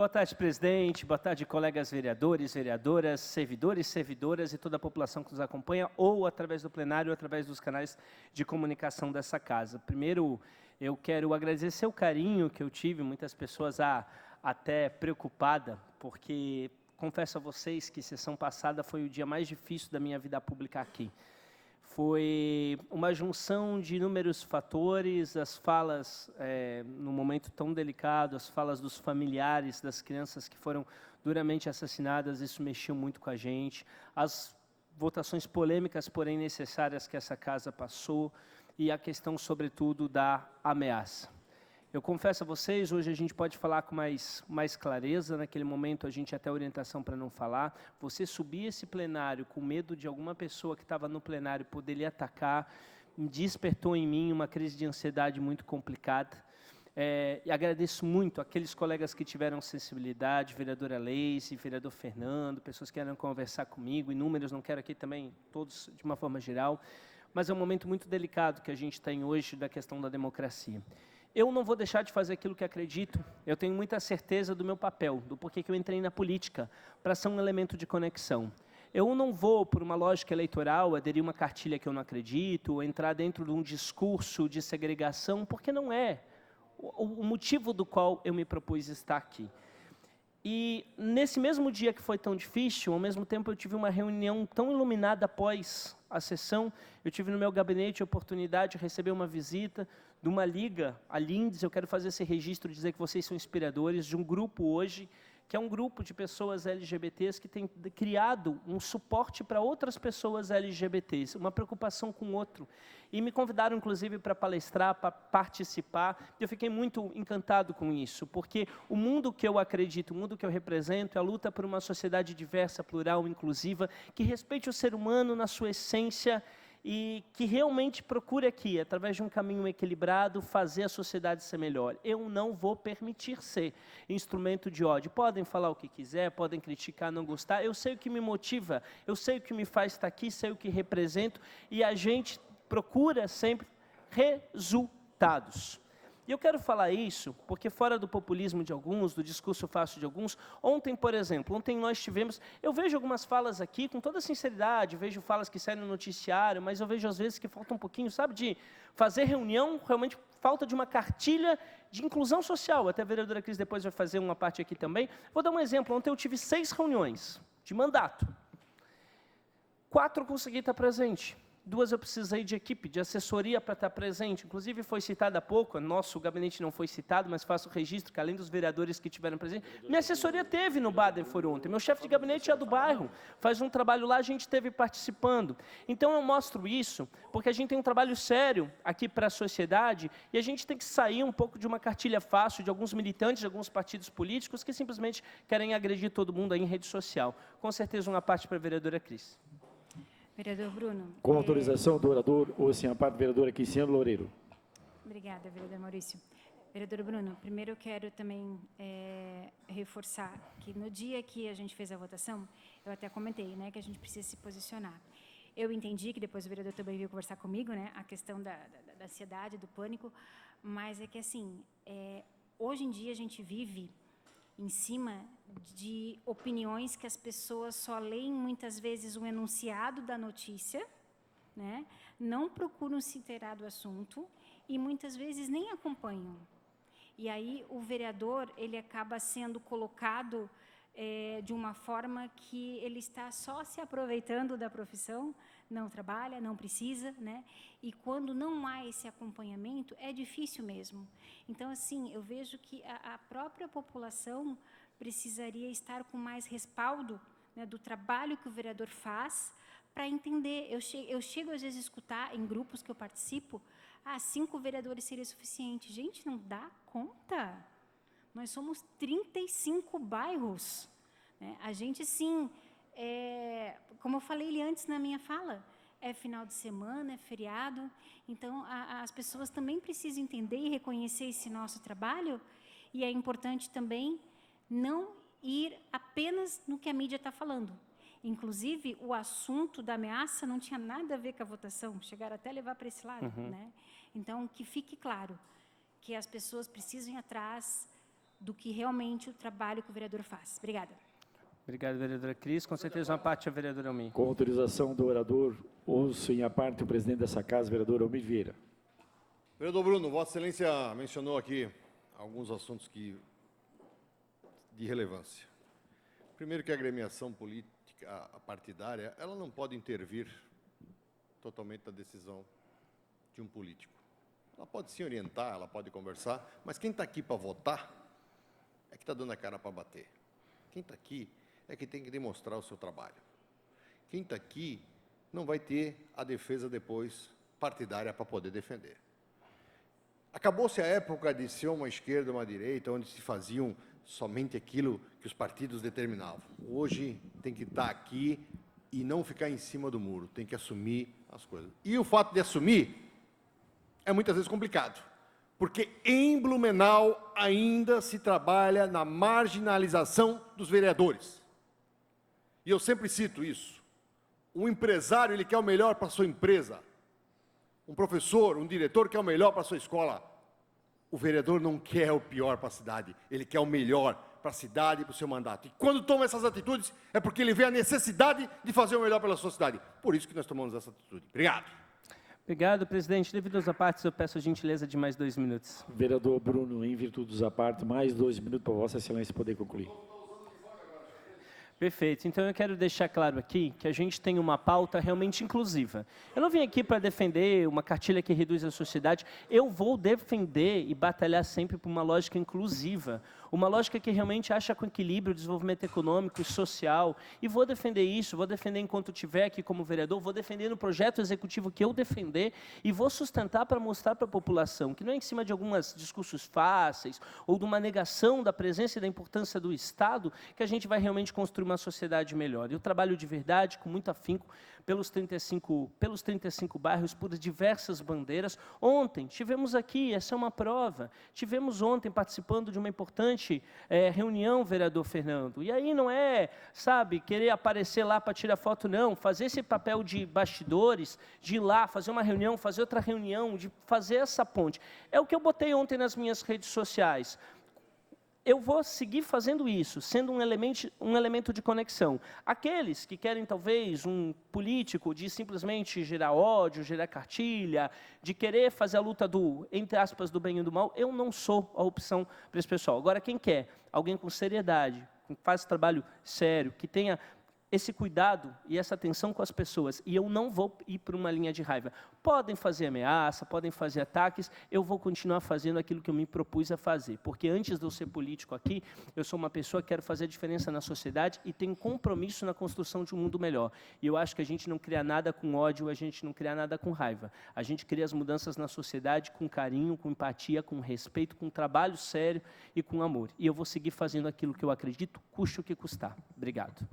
Boa tarde, presidente. Boa tarde, colegas vereadores, vereadoras, servidores, servidoras e toda a população que nos acompanha, ou através do plenário, ou através dos canais de comunicação dessa casa. Primeiro, eu quero agradecer o carinho que eu tive, muitas pessoas até preocupada, porque confesso a vocês que sessão passada foi o dia mais difícil da minha vida pública aqui. Foi uma junção de inúmeros fatores, as falas, no momento tão delicado, as falas dos familiares das crianças que foram duramente assassinadas, isso mexeu muito com a gente, as votações polêmicas, porém necessárias que essa casa passou, e a questão, sobretudo, da ameaça. Eu confesso a vocês, hoje a gente pode falar com mais clareza, naquele momento a gente até orientação para não falar. Você subir esse plenário com medo de alguma pessoa que estava no plenário poder lhe atacar, despertou em mim uma crise de ansiedade muito complicada. E agradeço muito aqueles colegas que tiveram sensibilidade, vereadora Leice, vereador Fernando, pessoas que querem conversar comigo, inúmeros, não quero aqui também, todos de uma forma geral, mas é um momento muito delicado que a gente tem hoje da questão da democracia. Eu não vou deixar de fazer aquilo que acredito, eu tenho muita certeza do meu papel, do porquê que eu entrei na política, para ser um elemento de conexão. Eu não vou, por uma lógica eleitoral, aderir uma cartilha que eu não acredito, ou entrar dentro de um discurso de segregação, porque não é o motivo do qual eu me propus estar aqui. E nesse mesmo dia que foi tão difícil, ao mesmo tempo eu tive uma reunião tão iluminada após a sessão, eu tive no meu gabinete a oportunidade de receber uma visita de uma liga, a Lindes, eu quero fazer esse registro, dizer que vocês são inspiradores, de um grupo hoje, que é um grupo de pessoas LGBTs que tem criado um suporte para outras pessoas LGBTs, uma preocupação com o outro. E me convidaram, inclusive, para palestrar, para participar. Eu fiquei muito encantado com isso, porque o mundo que eu acredito, o mundo que eu represento, é a luta por uma sociedade diversa, plural, inclusiva, que respeite o ser humano na sua essência e que realmente procure aqui, através de um caminho equilibrado, fazer a sociedade ser melhor. Eu não vou permitir ser instrumento de ódio. Podem falar o que quiser, podem criticar, não gostar. Eu sei o que me motiva, eu sei o que me faz estar aqui, sei o que represento, e a gente procura sempre resultados. E eu quero falar isso porque, fora do populismo de alguns, do discurso fácil de alguns, ontem, por exemplo, ontem nós tivemos, eu vejo algumas falas aqui, com toda sinceridade, vejo falas que saem no noticiário, mas eu vejo às vezes que falta um pouquinho, sabe, de fazer reunião, realmente falta de uma cartilha de inclusão social. Até a vereadora Cris depois vai fazer uma parte aqui também. Vou dar um exemplo, ontem eu tive 6 reuniões de mandato, 4 eu consegui estar presente. 2 eu precisei de equipe, de assessoria para estar presente. Inclusive foi citado há pouco, nosso gabinete não foi citado, mas faço o registro que além dos vereadores que tiveram presente, minha assessoria teve no Baden-For ontem. Meu chefe de gabinete é do bairro, faz um trabalho lá, a gente esteve participando. Então eu mostro isso porque a gente tem um trabalho sério aqui para a sociedade e a gente tem que sair um pouco de uma cartilha fácil de alguns militantes, de alguns partidos políticos que simplesmente querem agredir todo mundo aí em rede social. Com certeza uma parte para a vereadora Cris. Vereador Bruno. Com autorização do orador, ou assim, a parte vereadora Cristiano Loureiro. Obrigada, vereador Maurício. Vereador Bruno, primeiro eu quero também reforçar que no dia que a gente fez a votação, eu até comentei, né, que a gente precisa se posicionar. Eu entendi que depois o vereador também veio conversar comigo, né, a questão da ansiedade, do pânico, mas é que assim, hoje em dia a gente vive em cima de opiniões que as pessoas só leem muitas vezes um enunciado da notícia, né? Não procuram se inteirar do assunto e muitas vezes nem acompanham. E aí o vereador ele acaba sendo colocado de uma forma que ele está só se aproveitando da profissão, não trabalha, não precisa, né? E quando não há esse acompanhamento, é difícil mesmo. Então, assim, eu vejo que a própria população precisaria estar com mais respaldo, né, do trabalho que o vereador faz para entender. Eu chego, às vezes, a escutar em grupos que eu participo, 5 vereadores seria suficiente. Gente, não dá conta. Nós somos 35 bairros. Né? A gente, sim, como eu falei antes na minha fala, é final de semana, é feriado, então as pessoas também precisam entender e reconhecer esse nosso trabalho, e é importante também não ir apenas no que a mídia está falando. Inclusive, o assunto da ameaça não tinha nada a ver com a votação, chegaram até a levar para esse lado. Né? Então, que fique claro que as pessoas precisam ir atrás, do que realmente o trabalho que o vereador faz. Obrigada. Obrigado, vereadora Cris. Com certeza, uma parte a vereadora Almir. Com autorização do orador, ouço em a parte o presidente dessa casa, vereador Almir Vieira. Vereador Bruno, Vossa Excelência mencionou aqui alguns assuntos de relevância. Primeiro que a agremiação política partidária, ela não pode intervir totalmente na decisão de um político. Ela pode se orientar, ela pode conversar, mas quem está aqui para votar é que está dando a cara para bater. Quem está aqui é que tem que demonstrar o seu trabalho. Quem está aqui não vai ter a defesa depois partidária para poder defender. Acabou-se a época de ser uma esquerda ou uma direita, onde se faziam somente aquilo que os partidos determinavam. Hoje tem que estar aqui e não ficar em cima do muro, tem que assumir as coisas. E o fato de assumir é muitas vezes complicado, porque em Blumenau ainda se trabalha na marginalização dos vereadores. E eu sempre cito isso. Um empresário, ele quer o melhor para a sua empresa. Um professor, um diretor quer o melhor para a sua escola. O vereador não quer o pior para a cidade, ele quer o melhor para a cidade e para o seu mandato. E quando toma essas atitudes, é porque ele vê a necessidade de fazer o melhor pela sua cidade. Por isso que nós tomamos essa atitude. Obrigado. Obrigado, presidente. Devido às apartes, eu peço a gentileza de mais 2 minutos. Vereador Bruno, em virtude dos apartes, mais 2 minutos para Vossa Excelência poder concluir. Perfeito. Então, eu quero deixar claro aqui que a gente tem uma pauta realmente inclusiva. Eu não vim aqui para defender uma cartilha que reduz a sociedade. Eu vou defender e batalhar sempre por uma lógica inclusiva, uma lógica que realmente acha com equilíbrio o desenvolvimento econômico e social. E vou defender isso, vou defender enquanto estiver aqui como vereador, vou defender no projeto executivo que eu defender e vou sustentar para mostrar para a população que não é em cima de alguns discursos fáceis ou de uma negação da presença e da importância do Estado que a gente vai realmente construir uma sociedade melhor. Eu trabalho de verdade, com muito afinco, pelos 35 bairros, por diversas bandeiras. Ontem, tivemos aqui, essa é uma prova, tivemos ontem participando de uma importante reunião, vereador Fernando, e aí não é, sabe, querer aparecer lá para tirar foto, não, fazer esse papel de bastidores, de ir lá, fazer uma reunião, fazer outra reunião, de fazer essa ponte. É o que eu botei ontem nas minhas redes sociais. Eu vou seguir fazendo isso, sendo um elemento de conexão. Aqueles que querem, talvez, um político de simplesmente gerar ódio, gerar cartilha, de querer fazer a luta do, entre aspas, do bem e do mal, eu não sou a opção para esse pessoal. Agora, quem quer? Alguém com seriedade, que faz trabalho sério, que tenha esse cuidado e essa atenção com as pessoas, e eu não vou ir por uma linha de raiva. Podem fazer ameaça, podem fazer ataques, eu vou continuar fazendo aquilo que eu me propus a fazer, porque antes de eu ser político aqui, eu sou uma pessoa que quero fazer a diferença na sociedade e tenho compromisso na construção de um mundo melhor. E eu acho que a gente não cria nada com ódio, a gente não cria nada com raiva. A gente cria as mudanças na sociedade com carinho, com empatia, com respeito, com trabalho sério e com amor. E eu vou seguir fazendo aquilo que eu acredito, custe o que custar. Obrigado.